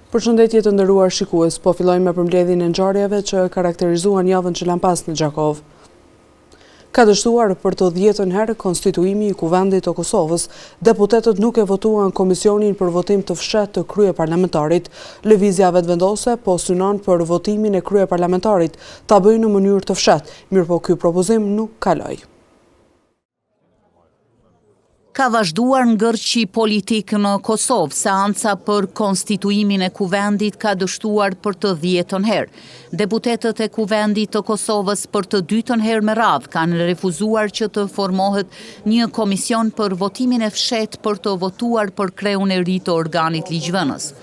Përshëndetje të nderuar shikues, po fillojmë me përmbledhjen e ngjarjeve që karakterizuan javën që lan pas në Gjakov. Ka dështuar për të 10ën herë konstituimi i Kuvendit të Kosovës, deputetët nuk e votuan komisionin për votim të fshehtë të kryeparlamentarit. Lëvizja vetëvendose po synon për votimin e kryeparlamentarit ta bëjë në mënyrë të fshehtë, mirëpo ky propozim nuk kaloi. Ka vazhduar ngërçi politik në Kosovë, seanca për konstituimin e Kuvendit ka dështuar për të 10ën herë. Deputetët e Kuvendit të Kosovës për të 2ën herë me radhë kanë refuzuar që të formohet një komision për votimin e fshehtë për të votuar për kreun e ri të organit ligjvënës.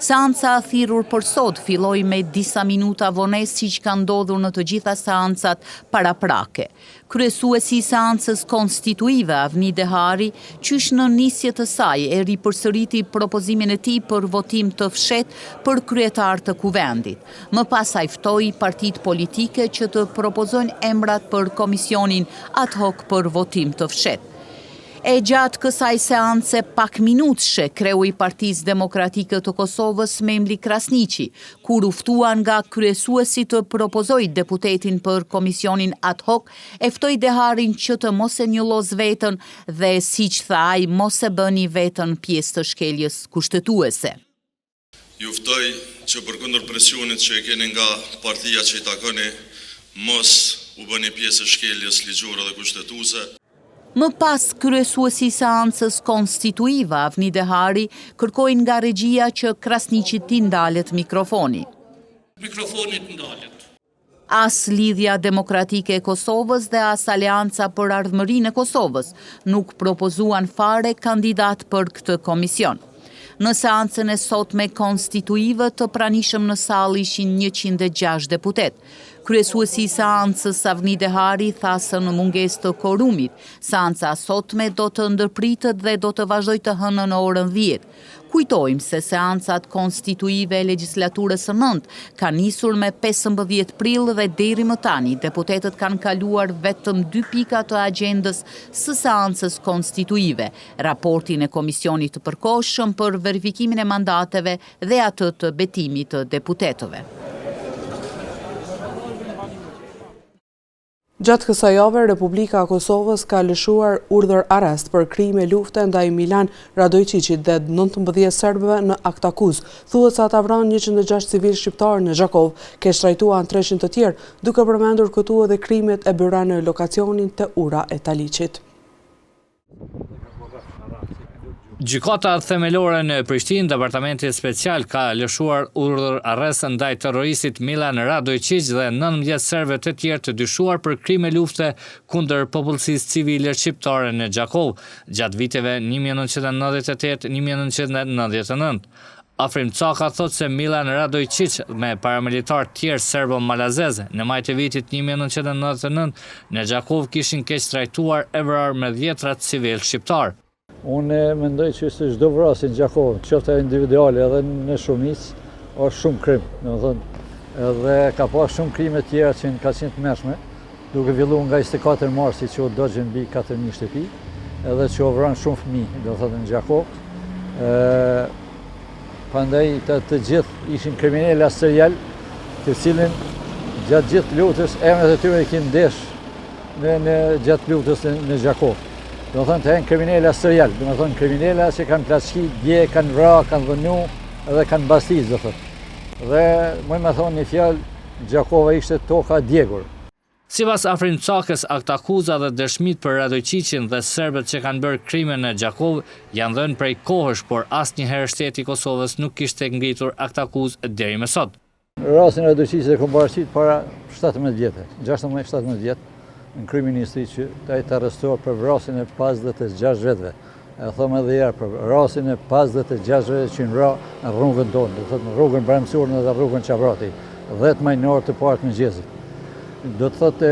Seanca thirrur për sot filloi me disa minuta vonesë siç ka ndodhur në të gjitha seancat paraprake. Kryesuesi i seancës konstituive Avni Dehari, qysh në nisje të saj e ripërsëriti propozimin e tij për votim të fshehtë për kryetar të Kuvendit. Më pas ai ftoi partitë politike që të propozojnë emrat për komisionin ad hoc për votim të fshehtë. E gjatë kësaj seance pak minutëshe kreu i Partisë Demokratike të Kosovës Memli Krasniqi, kur u ftuan nga kryesuesi të propozoi deputetin për komisionin ad hoc, e ftoi Deharin që të mos e njollos veten dhe siç tha ai mos e bëni veten pjesë të shkeljes kushtetuese. Ju ftoj që përkundër presionit që e keni nga partia që i takoni, mos u bëni pjesë e shkeljes ligjore dhe kushtetuese. Më pas, kryesuesi i seancës konstituive Avni Dehari kërkoi nga regjia që Krasniqit t'i ndalet mikrofoni. Mikrofonit ndalet. As Lidhja Demokratike e Kosovës dhe as Aleanca për Ardhmërinë e Kosovës nuk propozuan fare kandidat për këtë komision. Në seancën e sotme konstituive të pranishëm në sallë ishin 106 deputet. Kryesuesi i seancës Avni Dehari tha se në mungesë të korumit, seanca sotme do të ndërpritet dhe do të vazhdojë të hënën në orën 10. Kujtojmë se seancat konstituive e legjislaturës së 9 kanë nisur me 15 prill dhe deri më tani deputetët kanë kaluar vetëm 2 pika të agjendës së seancës konstituive, raportin e komisionit të përkohshëm për verifikimin e mandateve dhe atë të betimit të deputetëve. Gjatë kësaj jave, Republika e Kosovës ka lëshuar urdhër arrest për krime lufte ndaj Milan Radojčićit dhe 19 serbëve në akt akuz. Thuhet se ata vranë 106 civil shqiptar në Gjakov, keq trajtuan 300 të tjerë, duke përmendur këtu edhe krimet e bëra në lokacionin të Ura e Taliqit. Gjykata themelore në Prishtinë, Departamenti Special ka lëshuar urdhër arrest ndaj terroristit Milan Radojčić dhe 19 serbëve të tjerë të dyshuar për krime lufte kundër popullsisë civile shqiptare në Gjakov gjatë viteve 1998-1999. Afrim Caka thot se Milan Radojčić me paramilitar tjerë serbo-malazez në maj të vitit 1999 në Gjakov kishin keq trajtuar e vrarë me 10 civil shqiptar. Unë mendoj që çdo vrasje në Gjakov, qoftë individuale edhe në shumicë, është shumë krim, domethënë, edhe ka pas shumë krime tjera që ka qenë të mëshme, duke filluar nga 24 marsi që u dogjën mbi 4000 shtëpi, edhe që u vranë shumë fëmijë, domethënë në Gjakov. Prandaj të gjithë ishin kriminalë serial, të cilin gjatë gjithë luftës emrat e tyre kishin ndesh në gjatë luftës në Gjakov. Do të thonë të janë kriminala serial, do të thonë kriminala që kanë plaçki, dje, kanë vrarë, kanë dhënu edhe kanë mbastizë, do thotë. Dhe më me thonë një fjalë, Gjakova ishte toka djegur. Sipas Afrim Cakës, akt akuza dhe dëshmit për Radojčićin dhe serbët që kanë bërë krime në Gjakov janë dhënë prej kohësh, por asnjëherë shteti i Kosovës nuk kishte ngritur akt akuzë deri më sot. Rastin e Radojčićit e kam paraqitur para 17 vjetë, 16-17 vjetë. Në kryeministri që ai të arrestuar për vrasjen e 56 vetëve. E them edhe herë për vrasjen e 56 vetëve që në në rrugën tonë, do të thotë në rrugën Bramësurën dhe rrugën Qavrati, 10 majnorë të parë të mëngjesit. Do të thotë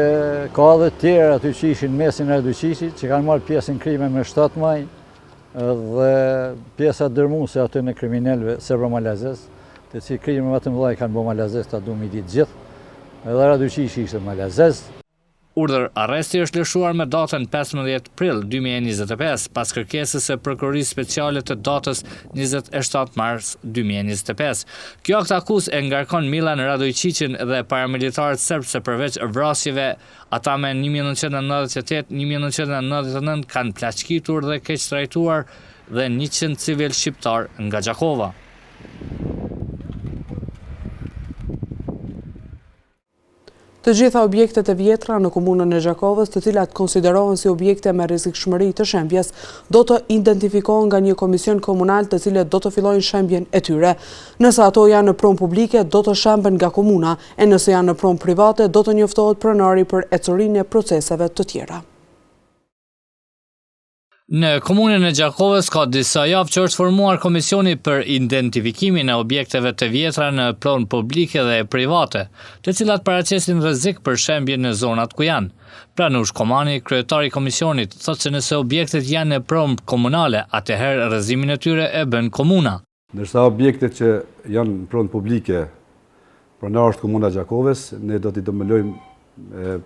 ka edhe të tjerë aty që ishin mesin e Radojčićit, që kanë marrë pjesë në krime me 7 maj dhe pjesa dërmuese aty në kriminalëve serbo-malazez, të cilë krime më të mëdha kanë bërë malazez, ta duam i ditë gjithë. Edhe Radojčići ishte malazez. Urdhër arresti është lëshuar me datën 15 prill 2025 pas kërkesës së prokurorisë speciale të datës 27 mars 2025. Kjo akt akuzë e ngarkon Milan Radojčićin dhe paramilitarët serb se përveç vrasjeve, ata me 1998-1999 kanë plaçkitur dhe keq trajtuar dhe 100 civil shqiptar nga Gjakova. Të gjitha objektet e vjetra në komunën e Gjakovës, të cilat konsiderohen si objekte me rrezikshmëri të shembjes, do të identifikohen nga një komision komunal të cilët do të fillojnë shembjen e tyre. Nëse ato janë në pronë publike, do të shemben nga komuna, e nëse janë në pronë private, do të njoftohet pronari për ecurinë e proceseve të tjera. Në komunën e Gjakovës ka disa javë që është formuar komisioni për identifikimin e objekteve të vjetra në pronë publike dhe private, të cilat paraqesin rrezik për shembje në zonat ku janë. Pranush Komani, kryetari i komisionit, thotë se nëse objektet janë në pronë komunale, atëherë rrezimin e tyre e bën komuna. Ndërsa objektet që janë në pronë publike, pronarët komuna e Gjakovës, ne do t'i dëmëlojmë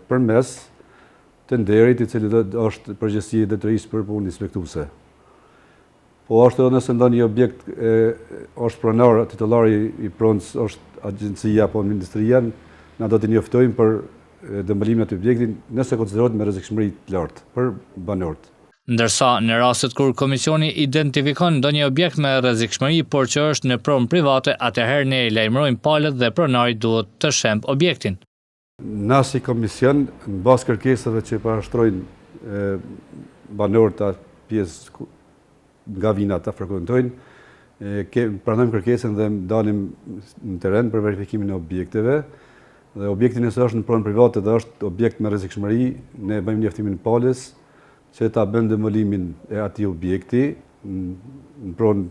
përmes të nderit i cili është përgjegjësi e detyrës për punë inspektuese. Po ashtu edhe nëse ndonjë objekt është pronar, titullari i pronës është agjencia apo ministria, na do t'i njoftojmë për dëmbëlimin e atij objekti nëse konsiderohet me rrezikshmëri të lartë për banorët. Ndërsa në rastet kur komisioni identifikon ndonjë objekt me rrezikshmëri por që është në pronë private, atëherë ne i lajmërojmë palët dhe pronari duhet të shemb objektin. Na si komision, në bazë kërkesave që parashtrojnë banorët atë pjesë nga vinat të frekuentojnë, pranojmë kërkesën dhe dalim në teren për verifikimin e objekteve. Dhe objekti nëse është në pronë private dhe është objekt me rrezikshmëri, ne bëjmë njoftimin palës që ta bëjmë dëmëlimin e atij objekti në pronë.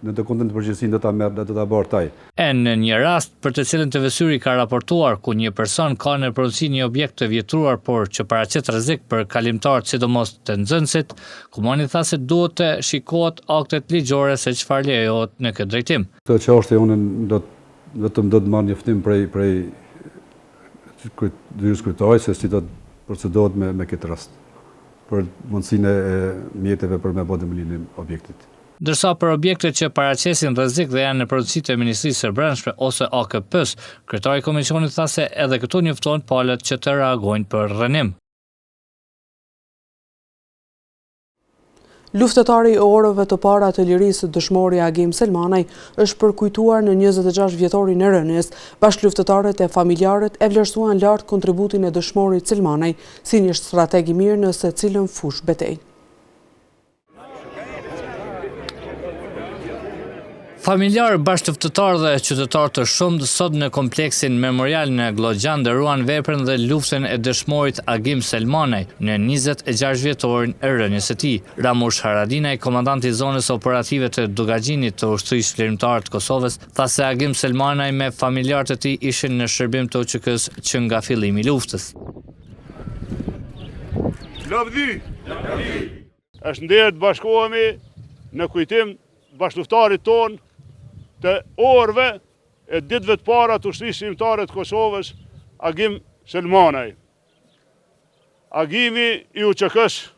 Në të kundën të përgjithësinë do ta merr dhe do ta bëj taj. E në një rast për të cilën të vësyri ka raportuar ku një person ka në pronësi një objekt të vjetruar por që paraqet rrezik për kalimtarët sidomos të nxënësit, komuni tha se duhet të shikohet aktet ligjore se çfarë lejohet në këtë drejtim. Këtë çështje unë vetëm do të marr njoftim prej dyers kryetarit se si do të procedohet me këtë rast për mundësinë e mjeteve për me bërë dëmëlimin e objektit. Ndërsa për objektet që paraqesin rrezik dhe janë në pronësi të Ministrisë së Brendshme ose AKP-s, kryetari i komisionit tha se edhe këtu njoftohen palët që të reagojnë për rrënim. Luftëtari i orëve të para të lirisë dëshmori Agim Selmanaj është përkujtuar në 26 vjetorin e rënies. Bashkëluftëtarët e familjarët e vlerësuan lart kontributin e dëshmorit Selmanaj si një strateg i mirë në secilën fushë betejë. Familjarë, bashkëluftëtarë dhe qytetarë të shumtë sot në kompleksin memorial në Glogjan ndëruan veprën dhe luftën e dëshmorit Agim Selmanaj në 26 vjetorin e rënies së tij. Ramush Haradinaj, komandanti i zonës operative të Dugaxhinit të ushtrisë vlerimtare të Kosovës, tha se Agim Selmanaj me familjarët e tij ishin në shërbim të UÇK-s që nga fillimi i luftës. Lavdi! Është nderë të bashkohemi në kujtim bashkëluftëtarit tonë të orëve e ditëve të para të ushtrisë vlerimtare të Kosovës, Agim Selmanaj. Agimi i UÇK-s,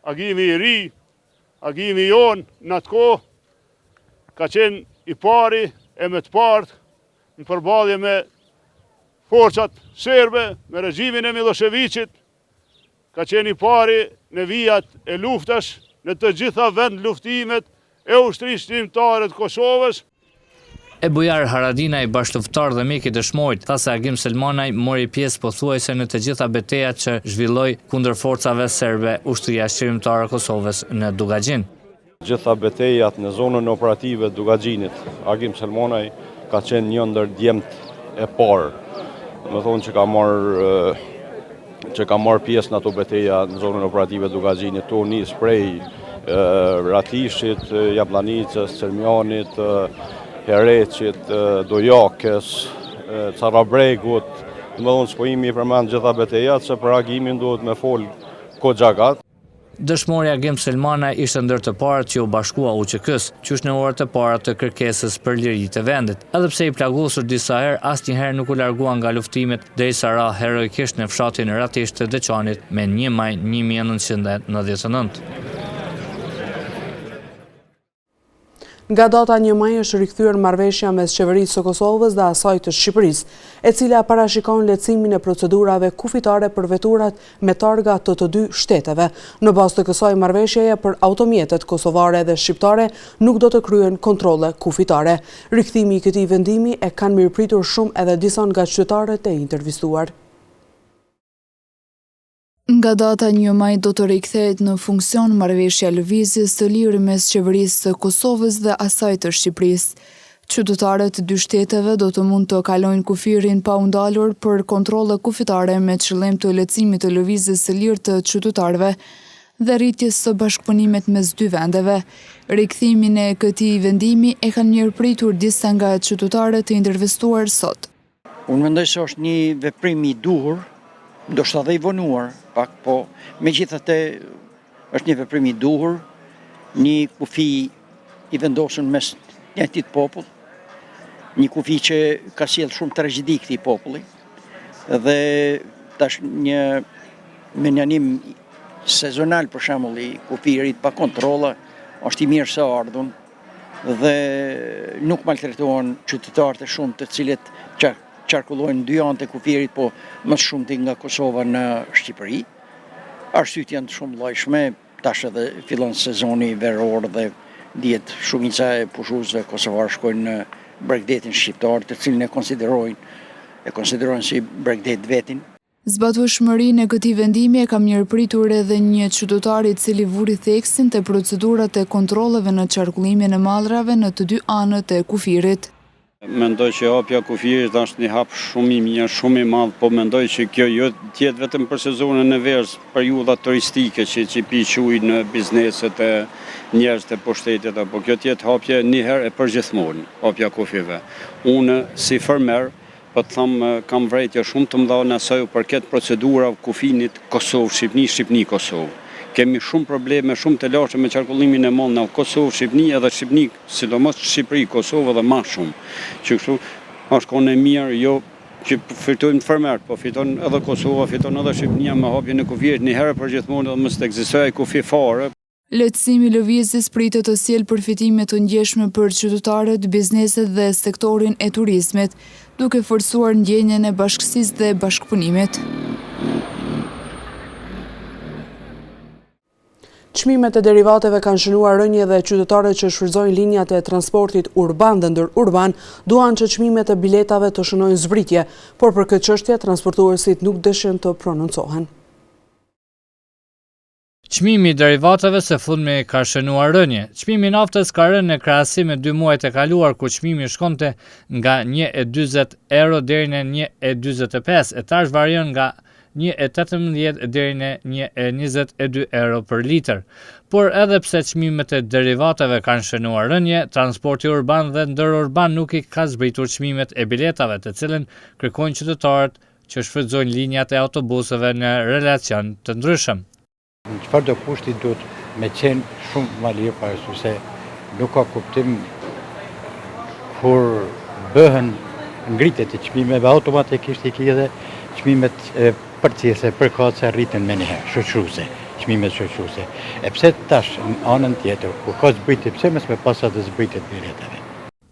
agimi i ri, agimi jon në atë kohë, ka qenë i pari e me të partë në përballje me forcat serbe, me regjimin e Miloševićit, ka qenë i pari në vijat e luftës në të gjitha vend luftimet e ushtrisë vlerimtare të Kosovës. E bujar Haradinaj, bashkëluftëtar dhe mik i dëshmorit, tha se Agim Selmanaj mori pjesë pothuajse në të gjitha betejat që zhvilloi kundër forcave serbe ushtria qeverimtare e Kosovës në Dugaxhin. Gjitha betejat në zonën operative të Dugaxhinit, Agim Selmanaj ka qenë një ndër djemt e parë. Me thonë që ka marrë pjesë në ato beteja në zonën operative të Dugaxhinit, to nis prej Ratishit, Jabllanicës, Cermjanit, Hereqit, Dojakës, Carabregut. Më thonë s'po imi i përmend gjitha betejat, se për Agimin duhet me fol Koxhagat. Dëshmorja Gim Selmana ishte ndër të parët që u bashkua UÇK-s, qysh në orët e para të kërkesës për liri të vendit. Edhe pse i plagosur disa herë, asnjëherë nuk u largua nga luftimet derisa ra heroikisht në fshatin Ratish të Deçanit me 1 maj 1999. Nga data 1 maj është rikthyer marrëveshja mes qeverisë së Kosovës dhe asaj të Shqipërisë, e cila parashikon lehtësimin e procedurave kufitare për veturat me targa të dy shteteve. Në bazë të kësaj marrëveshjeje për automjetet kosovare dhe shqiptare nuk do të kryen kontrolle kufitare. Rikthimi i këtij vendimi e kanë mirëpritur shumë edhe disa nga qytetarët e intervistuar. Nga data 1 maj do të rikthehet në funksion marrëveshja lëvizjes së lirë mes qeverisë së Kosovës dhe asaj të Shqipërisë. Qytetarët e dy shteteve do të mund të kalojnë kufirin pa u ndalur për kontrolle kufitare me qëllim të lehtësimit të lëvizjes së lirë të qytetarëve dhe rritjes së bashkëpunimit mes dy vendeve. Rikthimin e këtij vendimi e kanë mirëpritur disa nga qytetarët e intervistuar sot. Unë mendoj se është një veprim i duhur, ndoshta dhe i vonuar pak, po megjithatë është një veprim i duhur, një kufi i vendosur mes njëjtit popull, një kufi që ka sjellë shumë tragjedi këtij populli, dhe tash një menjanim sezonal për shembull i kufirit pa kontrolla është i mirë së ardhur dhe nuk maltretohen qytetarët e shumë të cilët qarkullojnë dy anë të kufirit, po më shumti nga Kosova në Shqipëri. Arsyet janë shumë llojshme, tash edhe fillon sezoni veror dhe dihet shumica e pushuesve kosovar shkojnë në Bregdetin shqiptar, të cilin e konsiderojnë si Bregdet vetin. Zbatueshmërinë e këtij vendimi e ka mirëpritur edhe një qytetar i cili vuri theksin te procedurat e kontrolleve në qarkullimin e mallrave në të dy anët e kufirit. Mendoj që hapja kufirit është një hap shumë i mirë, shumë i madh, po mendoj që kjo jo tjetë vetëm për sezonën e verës, periudha turistike që pi ujë në bizneset e njerëz të pushtetit, apo kjo tjetë hapje një herë e përgjithmonë, hapja kufive. Unë si fermer, po të them kam vërejtje shumë të mëdha në asaj përket procedura kufinit Kosovë-Shqipni, Shqipni-Kosovë. Kemi shumë probleme, shumë të larta me qarkullimin e mall në Kosovë, Shqipni edhe Shqipni, sidomos Shqipëri, Kosovë dhe më shumë. Që kështu është kohë e mirë, jo që fitojmë fermerët, po fiton edhe Kosova, fiton edhe Shqipënia me hapjen e kufirit një herë përgjithmonë dhe mos të ekzistojë kufi fare. Lehtësimi i lëvizjes pritet të sjellë përfitime të ndjeshme për qytetarët, bizneset dhe sektorin e turizmit, duke forcuar ndjenjen e bashkësisë dhe bashkëpunimit. Çmimet e derivateve kanë shënuar rënje dhe qytetarët që shfrytëzojnë linjat e transportit urban dhe ndërurban duan që çmimet e biletave të shënojnë zbritje, por për këtë çështje transportuesit nuk dëshën të prononcohen. Çmimi i derivateve së fundmi ka shënuar rënje. Çmimi i naftës ka rënë në krahasim me 2 muajt e kaluar ku çmimi shkonte nga 1,40 euro deri në 1,45 e tash varion nga 1,18 deri në 1,22 euro për litër. Por edhe pse çmimet e derivateve kanë shënuar rënje, transporti urban dhe ndërurban nuk i ka zbritur çmimet e biletave, të cilën kërkojnë qytetarët që shfrytëzojnë linjat e autobuseve në relacion të ndryshëm. Në çfarëdo kushti duhet me qenë shumë më lirë para se nuk ka kuptim kur bëhen ngritjet e çmimeve automatikisht i edhe çmimet përcjellse për kaca rriten me njëherë, shoqëruese, çmimet shoqëruese. E pse tash në anën tjetër, ku ka zbritje, pse mos me pas atë zbritje të biletave?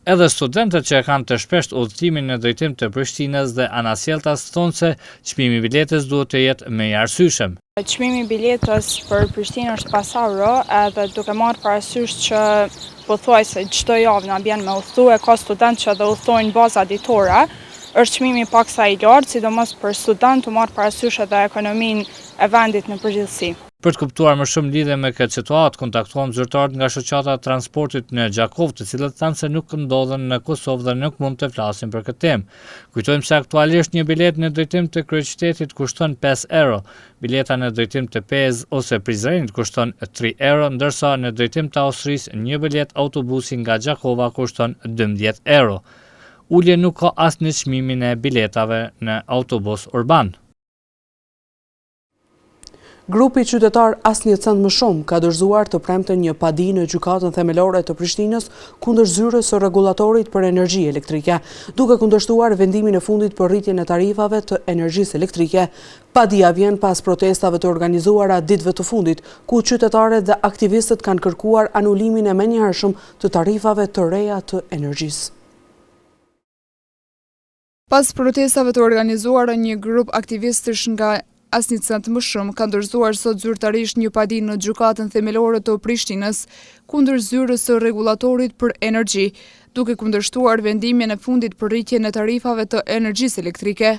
Edhe studentët që kanë të shpesht udhëtimin në drejtim të Prishtinës dhe Anasjeltas thonë se çmimi i biletës duhet të jetë më i arsyeshëm. Çmimi i biletës për Prishtinë është 5 euro, edhe duke marrë parasysh që pothuajse çdo javë na bjen me udhëtu, ka studentë që do udhtojnë baza ditore, është çmimi paksa i lartë, sidomos për student të marrë parasysh edhe ekonominë e vendit në përgjithësi. Për të kuptuar më shumë lidhje me këtë situatë, kontaktuam zyrtarët nga shoqata e transportit në Gjakov, të cilët thanë se nuk ndodhen në Kosovë dhe nuk mund të flasin për këtë temë. Kujtojmë se aktualisht një bilet në drejtim të kryeqytetit kushton 5 euro, bileta në drejtim të Pezë ose Prizrenit kushton 3 euro, ndërsa në drejtim të Austrisë një bilet autobusi nga Gjakova kushton 12 euro. Ulje nuk ka asnjë çmimin e biletave në autobus urban. Grupi qytetar Asnjë cent më shumë ka dorëzuar të premten një padi në gjykatën themelore të Prishtinës kundër zyrës së rregullatorit për energji elektrike, duke kundërshtuar vendimin e fundit për rritjen e tarifave të energjisë elektrike. Padia vjen pas protestave të organizuara ditëve të fundit, ku qytetarët dhe aktivistët kanë kërkuar anulimin e menjëhershëm të tarifave të reja të energjisë. Pas protestave të organizuara, një grup aktivistësh nga Asnjë cent më shumë ka dorëzuar sot zyrtarisht një padi në gjykatën themelore të Prishtinës kundër zyrës së rregullatorit për energji, duke kundërshtuar vendimin e fundit për rritjen e tarifave të energjisë elektrike.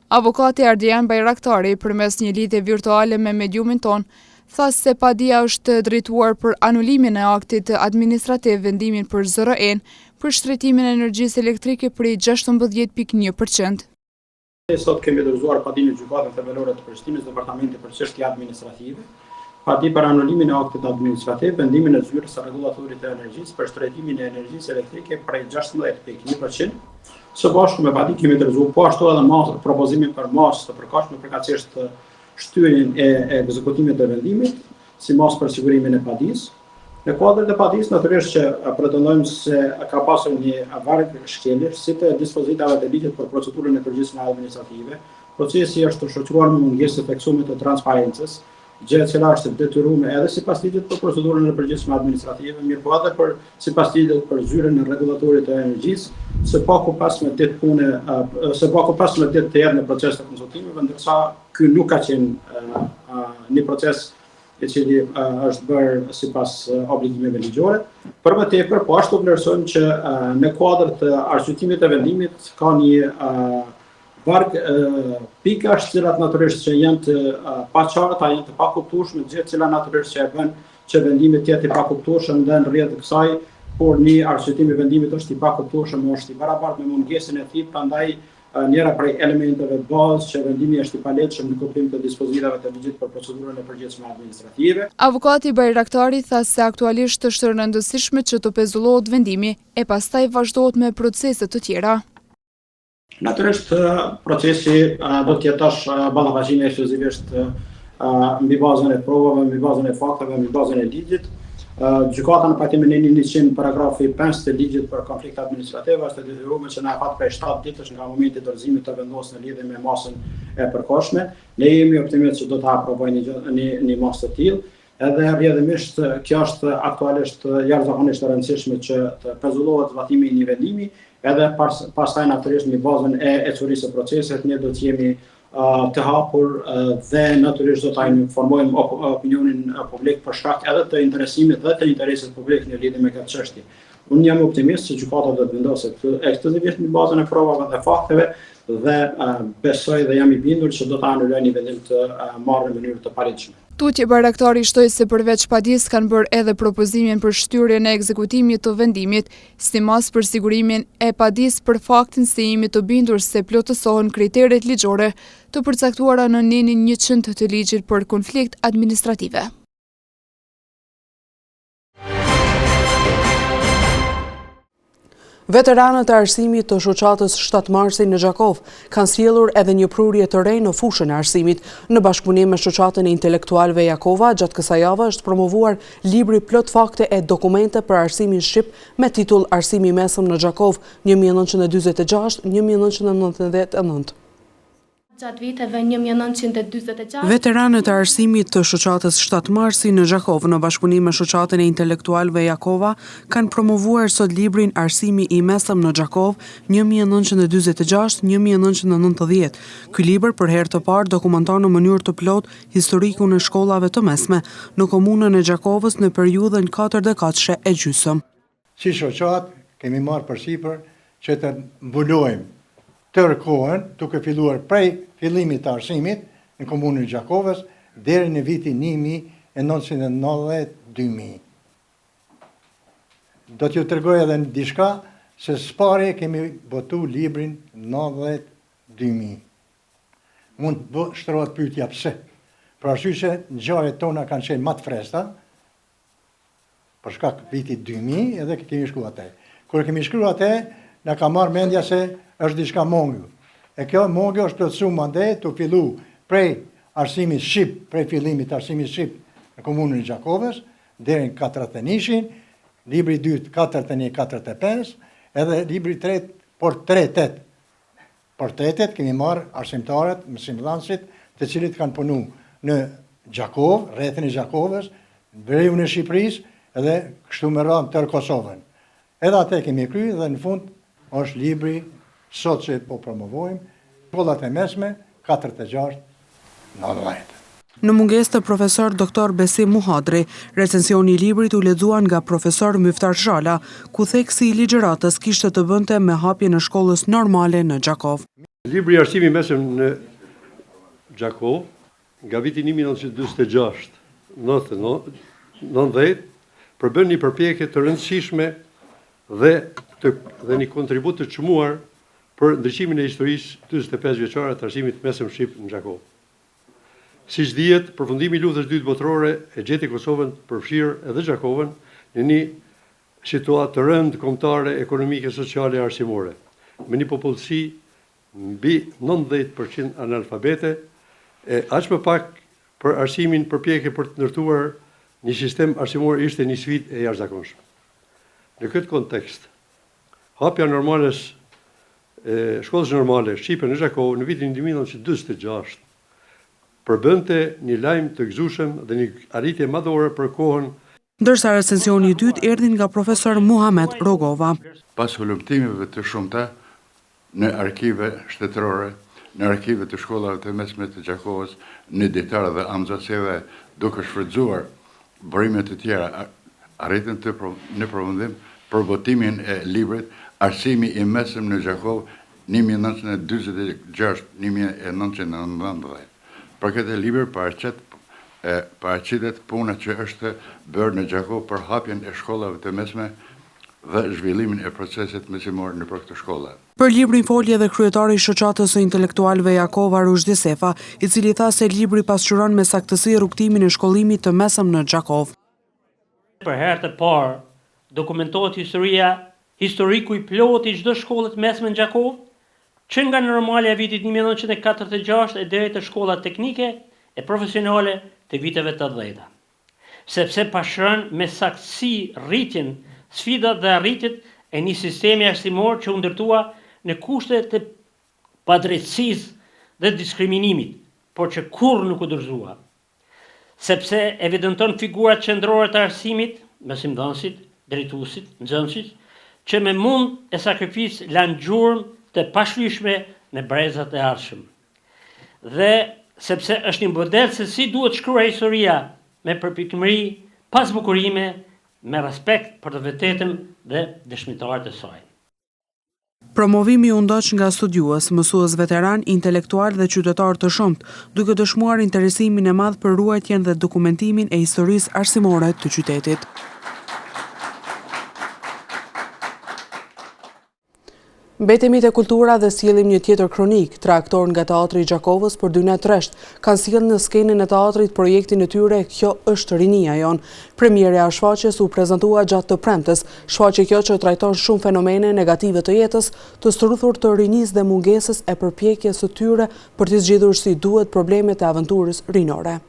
Avokati Ardian Bajraktari, përmes një lidhje virtuale me mediumin ton, tha se padia është drejtuar për anulimin e aktit administrativ vendimin për ZRE-n për shtretimin e energjisë elektrike për 16.1%. Sot kemi dorëzuar padinë në gjykatën themelore të Prishtinës, Departamenti për çështje administrative, padi për anulimin e aktit administrativ, vendimin e zyrës së rregullatorit të energjisë për shtretimin e energjisë elektrike prej 16.1%. Së bashku me padi kemi dorëzuar po ashtu edhe propozimin për masë të përkatshme përkatësisht shtyrjen e ekzekutimit të vendimit, si masë për sigurimin e padisë. Në kuadër të padisë, natyrisht që pretendojmë se ka pasur një varg shkeljesh si të dispozitave të ligjit për procedurën e përgjithshme administrative. Procesi është shoqëruar me mungesë të theksuar të transparencës, gjë e cila është detyruar edhe sipas ligjit për procedurën e përgjithshme administrative, mirëpo edhe për sipas ligjit për zyrën e rregullatorit të energjisë, së paku pas me ditë të erë në proces të konsultimeve, ndërsa ky nuk ka qenë një proces i cili është bërë sipas obligimeve ligjore. Për më tepër, po ashtu vlerësojmë që në kuadër të arsyetimit të vendimit ka një varg pikash të cilat natyrisht që janë të paqarta, janë të pakuptueshme, gjë e cila natyrisht që e bën që vendimi të jetë i pakuptueshëm dhe në rrjedh të kësaj, por një arsyetim i vendimit është i pakuptueshëm, është i barabartë me mungesën e tij, prandaj njëra prej elementeve bazë që vendimi është i paletshëm në kuptim të dispozitave të ligjit për procedurën e përgjithshme administrative. Avokati Bajraktari tha se aktualisht është rëndësishme që të pezullohet vendimi e pastaj vazhdohet me procese të tjera. Natyrisht procesi do të jetë ballafaqimi ekskluzivisht mbi bazën e provave, mbi bazën e fakteve, mbi bazën e ligjit. Gjykata në pajtimin e 100 paragrafi 5 të ligjit për konflikt administrativ është detyruar që në afat prej 7 ditësh nga momenti i dorëzimit të vendosur në lidhje me masën e përkohshme. Ne jemi optimistë që do ta aprovojnë një masë të tillë. Edhe rrjedhimisht kjo është aktualisht jashtëzakonisht e rëndësishme që të pezullohet zbatimi i një vendimi, edhe pastaj natyrisht në bazën e ecurisë së procesit ne do të jemi të hapur dhe natyrisht do ta informojmë opinionin publik për shkak edhe të interesimit dhe të interesit publik në lidhje me këtë çështje. Unë jam optimist se gjykata do të vendosë ekskluzivisht në bazën e provave dhe fakteve dhe besoj dhe jam i bindur që do ta anulojë një vendim të marrë në mënyrë të paritshme. Tutje Bajraktari shtoi se përveç padisë kanë bërë edhe propozimin për shtyrjen e ekzekutimit të vendimit, si masë për sigurimin e padisë për faktin se jemi të bindur se plotësohen kriteret ligjore të përcaktuara në nenin 100 të ligjit për konflikt administrative. Veteranët e arsimit të shoqatës 7 Marsi në Gjakov kanë sjellur edhe një prurje të re në fushën e arsimit. Në bashkëpunim me shoqatën e intelektualëve Jakova, gjatë kësaj jave është promovuar libri plot fakte e dokumente për arsimin shqip me titull Arsimi i mesëm në Gjakov 1946-1999. Gjatë viteve 1946, Veteranët e arsimit të shoqatës 7 Marsi në Gjakov në bashkëpunim me shoqatën e intelektualëve Jakova kanë promovuar sot librin Arsimi i mesëm në Gjakov 1946-1990. Ky libër për herë të parë dokumenton në mënyrë të plot historikun e shkollave të mesme në komunën e Gjakovës në periudhën 4 dekadëshe e gjysmë. Si shoqat kemi marrë përsipër që të mbulojmë tërë kohën, duke filluar prej fillimit të arsimit në komunën e Gjakovës deri në vitin 1990-2000. Do t'ju tregoj edhe në diçka se s'pari kemi botu librin 90-2000. Mund të shtrohet pyetja pse. Për arsye që ngjarjet tona kanë qenë më të freskëta, për shkak vitit 2000 edhe kemi shkruar atë. Kur kemi shkruar atë, na ka marrë mendja se është diçka mongë. E kjo mongë është plotësuar mandej të fillu prej arsimit shqip, prej fillimit arsimit shqip në komunën e Gjakovës, deri në 41-shin, libri 2 41-45, edhe libri 3 portretet. Portretet kemi marrë arsimtarët, mësimdhënësit, të cilët kanë punu në Gjakovë, rrethin e Gjakovës, veriun e Shqipërisë, edhe kështu me radhë tërë Kosovën. Edhe atë kemi kry dhe në fund është libri sot që po promovojmë, shkollat e mesme 46-90. Në mungesë të profesor Dr. Besim Muhadri, recensioni i librit u lexuan nga profesor Myftar Zhala, ku theksi i ligjëratës kishte të bënte me hapjen e shkollës normale në Gjakovë. Libri Arsimi mesëm në Gjakovë, nga viti 1926-90, përbën një përpjekje të rëndësishme dhe një kontribut të çmuar për ndriçimin e historisë 45 vjeçare të arsimit mesëm shqip në Gjakovë. Siç dihet, përfundimi i luftës dytë botërore e gjeti Kosovën përfshirë edhe Gjakovën në një situatë të rëndë kombëtare, ekonomike, sociale e arsimore, me një popullsi mbi 90% analfabete, aq më pak për arsimin përpjekje për të ndërtuar një sistem arsimor ishte një sfidë e jashtëzakonshme. Në këtë kontekst, hapja shkollës normale shqipe në Gjakovë në vitin 1946 përbënte një lajm të gëzueshëm dhe një arritje madhore për kohën. Ndërsa recensioni i dytë erdhi nga profesor Muhamet Rogova. Pas hulumtimeve të shumta në arkive shtetërore, në arkive të shkollave të mesme të Gjakovës, në ditar dhe amzaseve, duke shfrytzuar burimet të tjera, arritën në përfundim përbotimin e librit Arsimi i mesëm në Gjakovë 1946-1919. Për këtë libër paraqitet puna që është bërë në Gjakovë për hapjen e shkollave të mesme dhe zhvillimin e procesit mësimor në për këtë shkolla. Për librin foli edhe kryetari i shoqatës së intelektualëve Jakova Rushdisefa, i cili tha se libri pasqyron me saktësi rrugtimin e shkollimit të mesëm në Gjakovë. Për herë të parë dokumentohet historiku i plotë i çdo shkolle të mesme në Gjakovë, që nga normalja e vitit 1946 e deri të shkollat teknike e profesionale të viteve të 80. Sepse pasqyron me saktësi rritjen, sfidat dhe arritjet e një sistemi arsimor që u ndërtua në kushte të padrejtësisë dhe diskriminimit, por që kurrë nuk u dorëzua. Sepse evidenton figurat qendrore të arsimit, mësimdhënësit, drejtuesit, nxënësit, që me mund e sakrificë lanë gjurmë të pashlyeshme në brezat e ardhshëm. Dhe sepse është një model se si duhet shkruar historia me përpikëmëri, pas bukurime, me respekt për të vërtetën dhe dëshmitarët e saj. Promovimi u ndoq nga studiues, mësues veteran, intelektual dhe qytetar të shumt, duke dëshmuar interesimin e madh për ruajtjen dhe dokumentimin e historisë arsimore të qytetit. Mbetemi te kultura dhe sjellim një tjetër kronik. 3 aktorë nga Teatri i Gjakovës për 2 natë rresht kanë sjellë në skenën e teatrit projektin e tyre Kjo është rinia jon. Premiera e shfaqjes u prezantua gjatë të premtes, shfaqje kjo që trajton shumë fenomene negative të jetës, të struthur të rinisë dhe mungesës e përpjekjes së tyre për të zgjidhur si duhet problemet e aventurës rinore.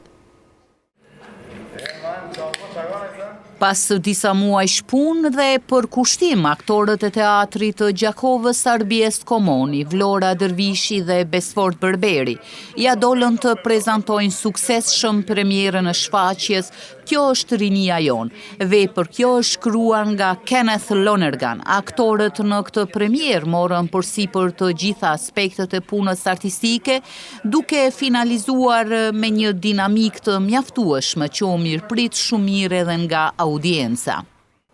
Pas disa muaj shpunë dhe për kushtim, aktorët e teatrit të Gjakovës Arbies Komoni, Vlora Dervishi dhe Besfort Berberi ja dolën të prezantojnë suksesshëm premierën e shfaqjes Kjo është rinia jon. Vepër kjo është shkruar nga Kenneth Lonergan. Aktorët në këtë premierë morën përsipër të gjitha aspektet e punës artistike, duke finalizuar me një dinamik të mjaftueshme që u mirëprit shumë mirë edhe nga audienca.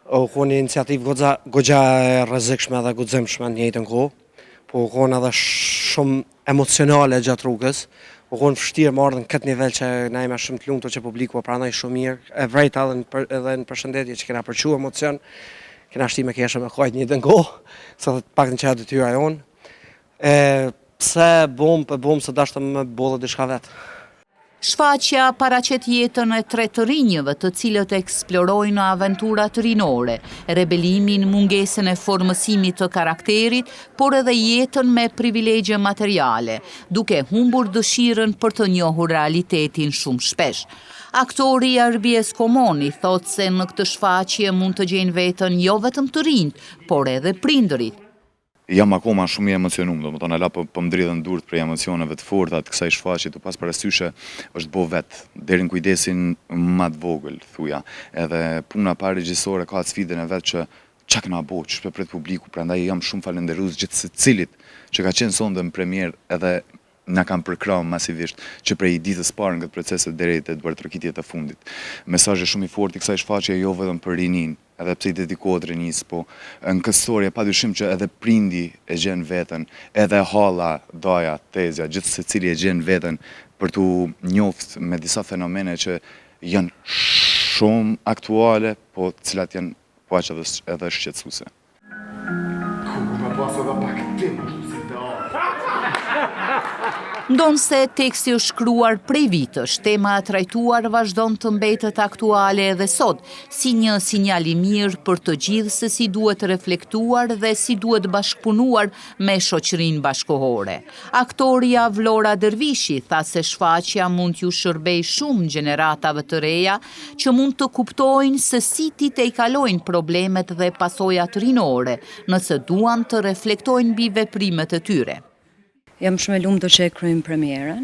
U konë iniciativë goxha e rrezikshme dhe guximshme në njëjtën kohë, po u konë edhe shumë emocionale gjatë rrugës. U konë vështirë më ardhën këtë nivel që na jemi shumë të lumtur që publiku po pranoi shumë mirë. E vrejta edhe në përshëndetje që kena përqu emocion, kena shtime keshë me kajt një dëngohë, sa të pak në që e detyra jonë. Pse bom se dashtë me bollë diçka vetë. Shfaqja paraqet jetën e 3 të rinjëve të cilët eksplorojnë aventurat rinore, rebelimin, mungesën e formësimit të karakterit, por edhe jetën me privilegje materiale, duke humbur dëshirën për të njohur realitetin shumë shpesh. Aktori Arbies Komoni thot se në këtë shfaqje mund të gjejnë veten jo vetëm të rinjt, por edhe prindërit. Jam akoma shumë i emocionuar, domethënë ala po mdridhen durt për emocioneve të forta të kësaj shfaqje, të pas parasyshe është bo vet, deri në kujdesin më të vogël, thuja. Edhe puna pa regjisore ka sfidën e vet që çka kena bo, ç'pe pret publiku, prandaj jam shumë falënderues gjithë secilit që ka qenë sonde në premier edhe na kam përkrahur masivisht që prej ditës parë në këtë proces deri te duartrokitjet e fundit. Mesazhi shumë i fortë i kësaj shfaqje jo vetëm për rinin, edhe pse i dedikohet rinis, po në këtë storie padyshim që edhe prindi e gjen veten, edhe halla, daja, tezja, gjithë secili e gjen veten për tu njoftë me disa fenomene që janë shumë aktuale, po të cilat janë po aq edhe shqetësuese. Ndonë se teksti është shkruar prej vitësh, tema e trajtuar vazhdon të mbetet aktuale edhe sot, si një sinjal i mirë për të gjithë se si duhet reflektuar dhe si duhet bashkëpunuar me shoqërinë bashkohore. Aktoria Vlora Dervishi tha se shfaqja mund t'ju shërbej shumë gjeneratave të reja që mund të kuptojnë se si ti të i kalojnë problemet dhe pasojat rinore, nëse duan të reflektojnë mbi veprimet e tyre. Jam shumë e lumtur që e kryejm premierën.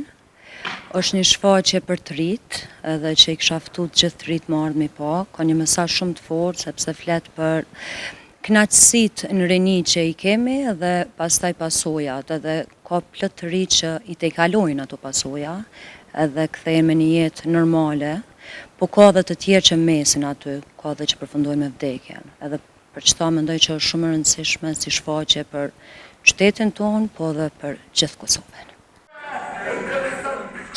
Është një shfaqje për të rit, edhe që i kisha ftuar gjithë të rit më ardhmë pa. Ka një mesazh shumë të fortë sepse flet për kënaqësitë në rini që i kemi dhe pastaj pasojat, edhe ka plot të rit që i tejkalojnë ato pasoja, edhe kthehen në një jetë normale, po ka edhe të tjerë që mesin aty, ka edhe që përfundojnë me vdekjen. Edhe për çfarë mendoj që është shumë e rëndësishme si shfaqje për qytetin tonë, po dhe për gjithë Kosovën.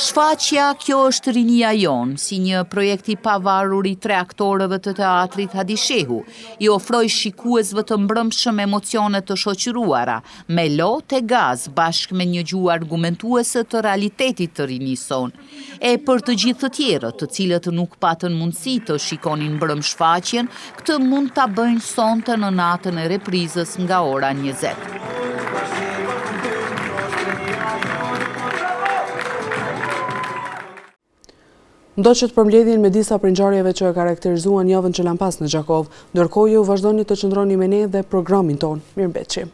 Shfaqja Kjo është rinia jonë, si një projekt i pavarur i 3 aktorëve të teatrit Hadishehu, i ofroj shikuesve të mbrëmshëm emocione të shoqëruara, me lot e gaz bashkë me një gjuhë argumentuese të realitetit të rinison. E për të gjithë të tjerët, të cilët nuk patën mundësi të shikonin mbrëm shfaqjen, këtë mund ta bëjnë sonte në natën e reprizës nga ora 20. Ndoqët për mbledhjen me disa prej ngjarjeve që e karakterizuan javën që lan pas në Gjakov, ndërkohë ju vazhdoni të qëndroni me ne dhe programin ton. Mirëmbëjtje.